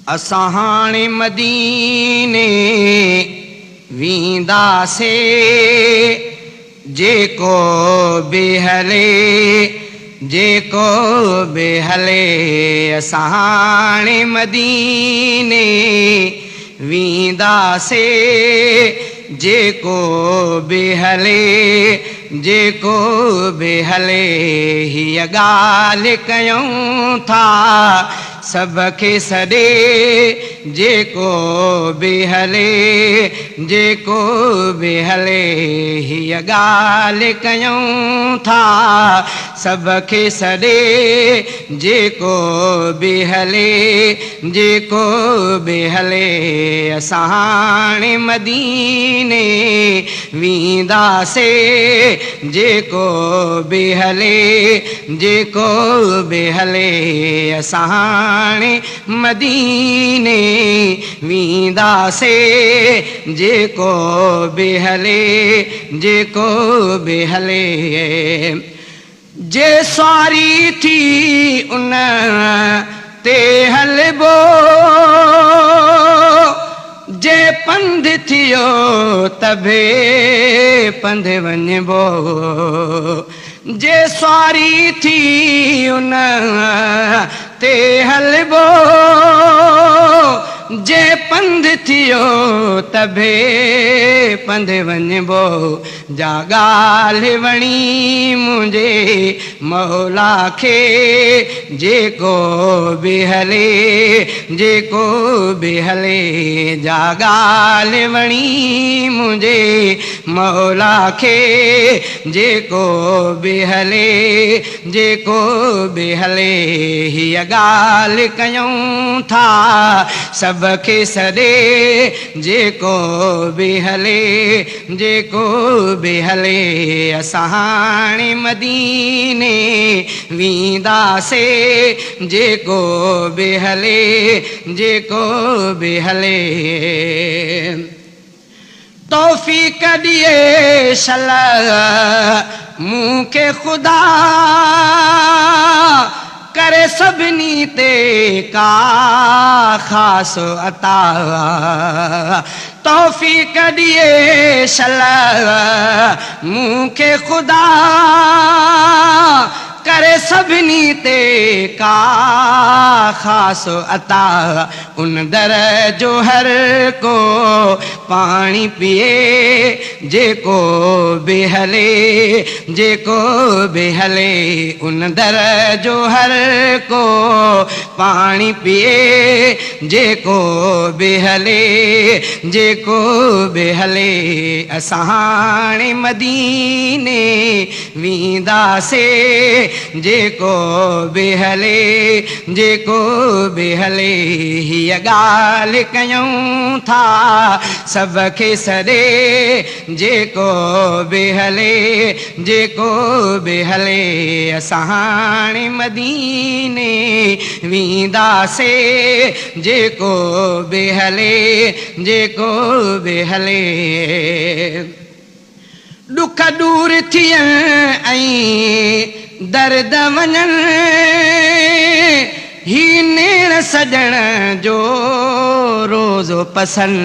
असां हाणे मदीने वींदासे, जेको बि हले जेको बि हले। असां हाणे मदीने वींदासे, जेको बि हले जेको बि हले। हीअ ॻाल्हि कयूं था सभ खे सॾे, जेको बि हले जेको बि हले। हीअ ॻाल्हि कयूं था सभ खे सॾे, जेको बि हले जेको बि हले। असां हाणे मदीने वींदासे, जेको बि हले जेको बि हले। असां हाणे मदीने वींदासे, जेको बि हले जेको बि हले। जे सवारी थी उन ते हलबो, जे पंध थियो त बि पंध वञबो। जे सवारी थी उन ते हलबो, जे पंध थियो त बि पंध वञबो। जा ॻाल्हि वणी मुंहिंजे मौला खे, जेको बि हले जेको बि हले। जा ॻाल्हि वणी मुंहिंजे मौला खे, जेको बि हले जेको बि हले। हीअ ॻाल्हि कयूं था सभ खे सॾे, जेको बि हले जेको बि हले। असां हाणे मदीने वींदासे, जेको बि हले जेको बि हले। तौफ़ीक़ ॾिए सलाह मूंखे ख़ुदा, करे सभिनी ते का ख़ास अता। तौफ़ीक़ ॾिए सलाह मूंखे ख़ुदा, करे सभिनी ते का ख़ास अता। उन दर जो हर को पाणी पिए, जेको बि हले जेको बि हले। उन दर जो हर को पाणी पिए, जेको बि हले जेको बि हले। असां हाणे मदीने वींदासे, जेको बि हले जेको बि हले। हीअ ॻाल्हि कयूं था सभ खे सॾे, जेको बि हले जेको बि हले। असां हाणे मदीने वींदासे, जेको बि हले जेको बि हले। ॾुख दूर थियनि ऐं दर्द वञनि, ही नेण सजण जो रोज़ो पसंद।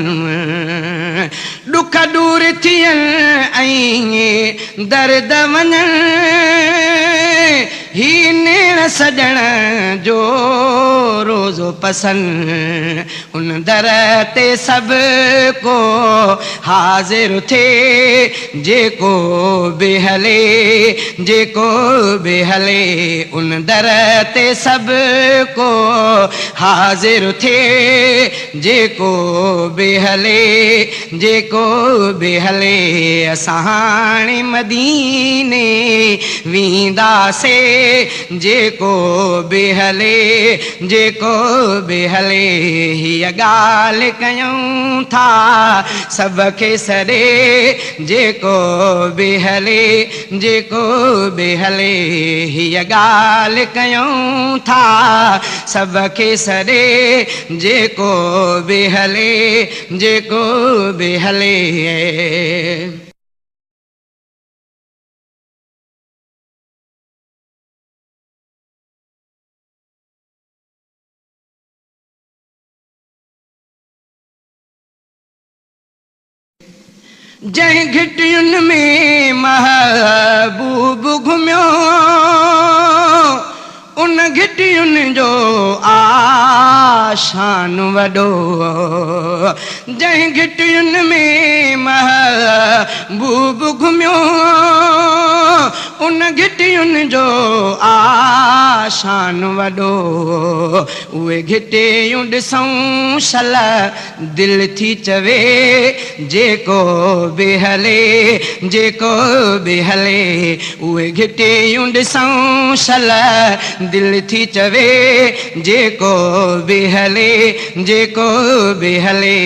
ॾुख दूर थियनि ऐं दर्द वञनि, ही नेण सजण जो रोज़ो पसंद। उन दर ते सभ को हाज़िर थिए, जेको बि हले जेको बि हले। उन दर ते सभ को हाज़िर थिए, जेको बि हले जेको बि हले। असां हाणे मदीने वींदासे, जेको बि हले जेको बि हले। हीअ ॻाल्हि कयूं था सभ खे सॾे, जेको बि हले जेको बि हले। हीअ ॻाल्हि कयूं था सभ खे सॾे, जेको बि हले जेको बि हले। जंहिं घिटियुनि में महबूब घुमियो उन घिटियुनि जो आशान वॾो जंहिं घिटियुनि में महबूब घुमियो उन घिटियुनि जो आशान वॾो उहे घिटियूं ॾिसूं शल दिलि थी चवे जेको बि हले जेको बि हले उहे घिटियूं ॾिसूं शल दिलि थी चवे जेको बि हले जेको बि हले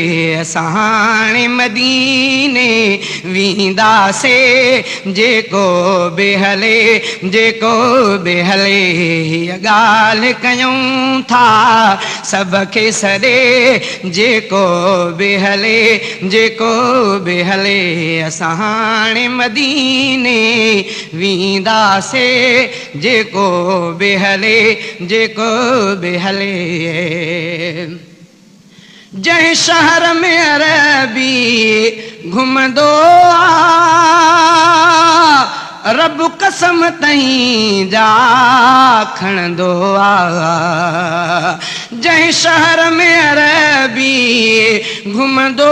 असां हाणे मदीने वेंदासीं जेको बि हले जेको बि हले हीअ ॻाल्हि कयूं था सभ खे सॾे जेको बि हले जेको बि हले असां हाणे मदीने वेंदासीं जेको बि हले जेको बि हले जंहिं शहर में अरबी घुमंदो रब कसम तई जा खणंदो जंहिं शहर में अरबी घुमंदो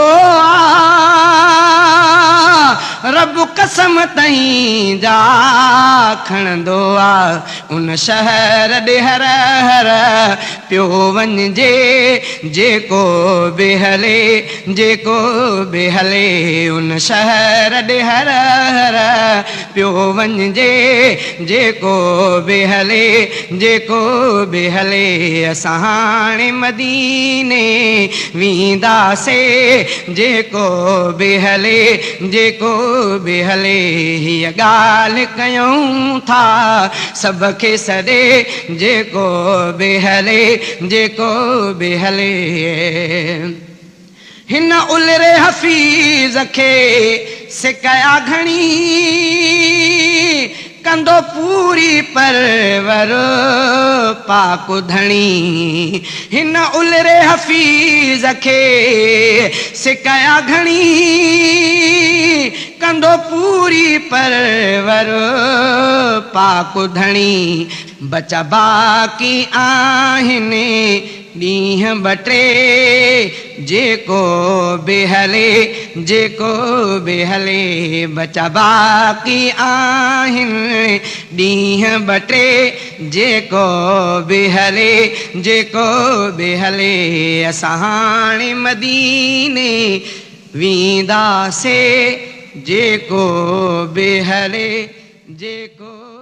रब कसम तई जा खणंदो उन शहर ॾे हर हर पियो वञिजे जेको बि हले जेको बि हले उन शहर ॾे हर हर पियो वञिजे जेको बि हले जेको बि हले असां हाणे मदीने वेंदासीं जेको बि हले जेको बि हले हीअ ॻाल्हि कयूं था सभ खे सॾे जेको बि हले जेको बि हले हिन उलरे हफ़ीज़ खे सिकया घणी कंदो पूरी परवर पाक धणी हिन उलरे हफ़ीज़ खे सिकया घणी कंदो पूरी परवर पाक धणी बचा बाक़ी आहिनि ॾींहं ॿ टे जेको बि हले जेको बि हले बचा बाक़ी आहिनि ॾींहं ॿ टे जेको बि हले जेको बि हले असां हाणे मदीने वेंदासीं जेको बि हले जेको